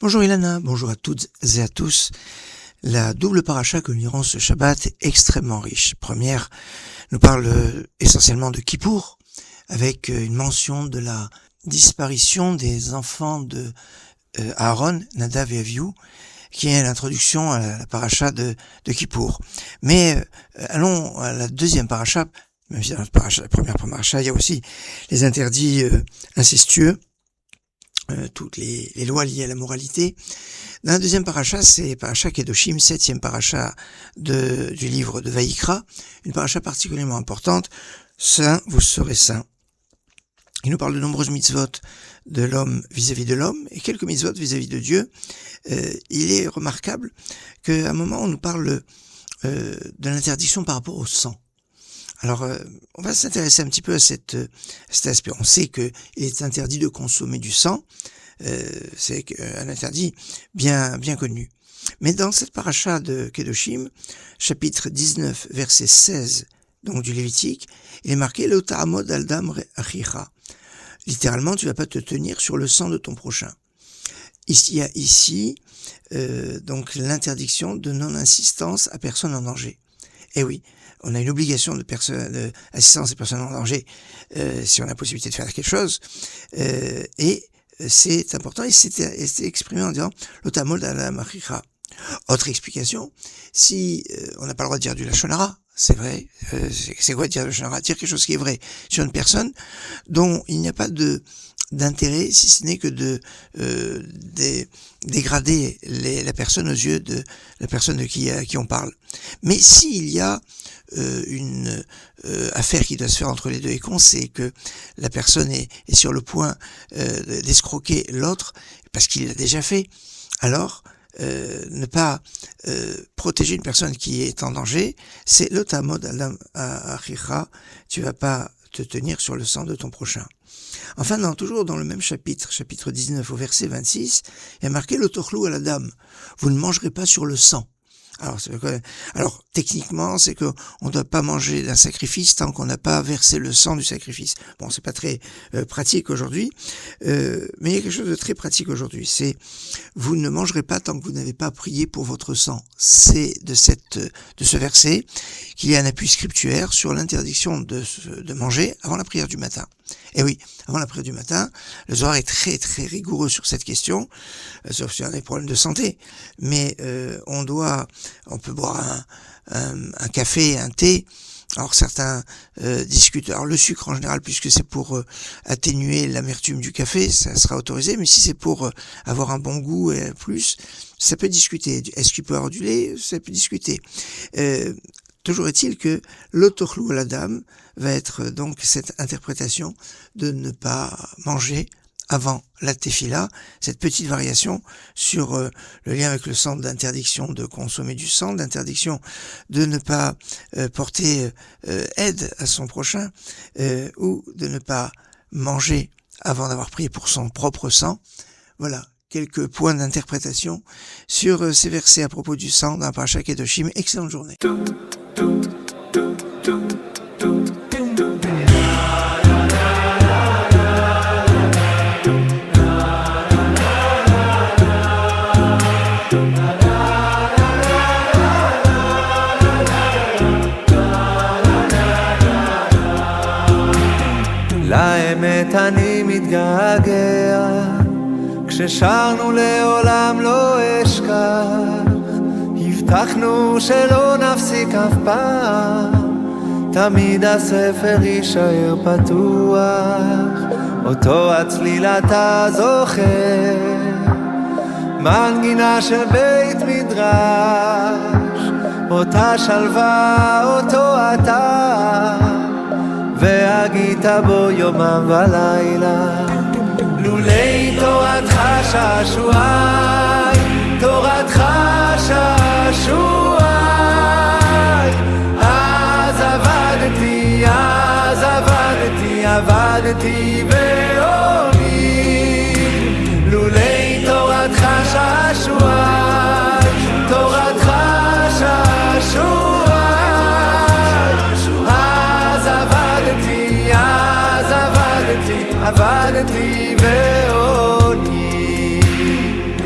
Bonjour Ilana, bonjour à toutes et à tous. La double paracha que nous lirons ce Shabbat est extrêmement riche. Première nous parle essentiellement de Kippour, avec une mention de la disparition des enfants de Aaron, Nadav et Avihu, qui est l'introduction à la paracha de Kippour. Mais allons à la deuxième paracha, même si dans la première paracha, il y a aussi les interdits incestueux, toutes les lois liées à la moralité. Dans la deuxième paracha, c'est paracha Kedoshim, septième paracha du livre de Vaïkra, une paracha particulièrement importante. Saint, vous serez saints. Il nous parle de nombreuses mitzvot de l'homme vis-à-vis de l'homme et quelques mitzvot vis-à-vis de Dieu. Il est remarquable qu'à un moment on nous parle de l'interdiction par rapport au sang. Alors, on va s'intéresser un petit peu à cet aspect. On sait qu'il est interdit de consommer du sang. C'est un interdit bien connu. Mais dans cette paracha de Kedoshim, chapitre 19, verset 16, donc du Lévitique, il est marqué « Lo ta'amod al dam achicha ». Littéralement, tu vas pas te tenir sur le sang de ton prochain. Il y a ici donc l'interdiction de non-insistance à personne en danger. Eh oui, on a une obligation d'assistance à personnes en danger si on a la possibilité de faire quelque chose. Et c'est important, et c'est exprimé en disant « L'otamol ala machicha ». Autre explication, si on n'a pas le droit de dire du lachon hara, c'est vrai, c'est quoi dire du lachon hara? Dire quelque chose qui est vrai sur une personne dont il n'y a pas d'intérêt, si ce n'est que de dégrader la personne aux yeux de la personne de qui on parle. Mais s'il y a une affaire qui doit se faire entre les deux et qu'on sait que la personne est sur le point d'escroquer l'autre parce qu'il l'a déjà fait, alors ne pas protéger une personne qui est en danger, c'est l'otamod alam achicha, tu vas pas te tenir sur le sang de ton prochain. Enfin, toujours dans le même chapitre 19 au verset 26, il y a marqué l'otochlou à la dame, vous ne mangerez pas sur le sang. Alors techniquement, c'est que on ne doit pas manger d'un sacrifice tant qu'on n'a pas versé le sang du sacrifice. Bon, c'est pas très pratique aujourd'hui, mais il y a quelque chose de très pratique aujourd'hui. C'est vous ne mangerez pas tant que vous n'avez pas prié pour votre sang. C'est de ce verset qu'il y a un appui scripturaire sur l'interdiction de manger avant la prière du matin. Et oui, avant la prière du matin, le Zohar est très très rigoureux sur cette question, sauf si on a des problèmes de santé. Mais on peut boire un café, un thé. Alors certains discutent. Alors le sucre en général, puisque c'est pour atténuer l'amertume du café, ça sera autorisé. Mais si c'est pour avoir un bon goût et plus, ça peut discuter. Est-ce qu'il peut avoir du lait? Ça peut discuter. Toujours est-il que l'otochlou à la dame va être donc cette interprétation de ne pas manger avant la tefila, cette petite variation sur le lien avec le sang d'interdiction de consommer du sang, d'interdiction de ne pas porter aide à son prochain ou de ne pas manger avant d'avoir prié pour son propre sang. Voilà. Quelques points d'interprétation sur ces versets à propos du sang dans Paracha Kedoshim. Excellente journée. לאמת אני מתגעגע כששרנו לעולם לא אשכח הבטחנו שלא נפסיק אף פעם תמיד הספר יישאר פתוח אותו הצליל אתה זוכר מנגינה של בית מדרש אותה שלווה אותו אתה והגית בו יומם ולילה לולי תורתך שעשועי, תורתך שעשועי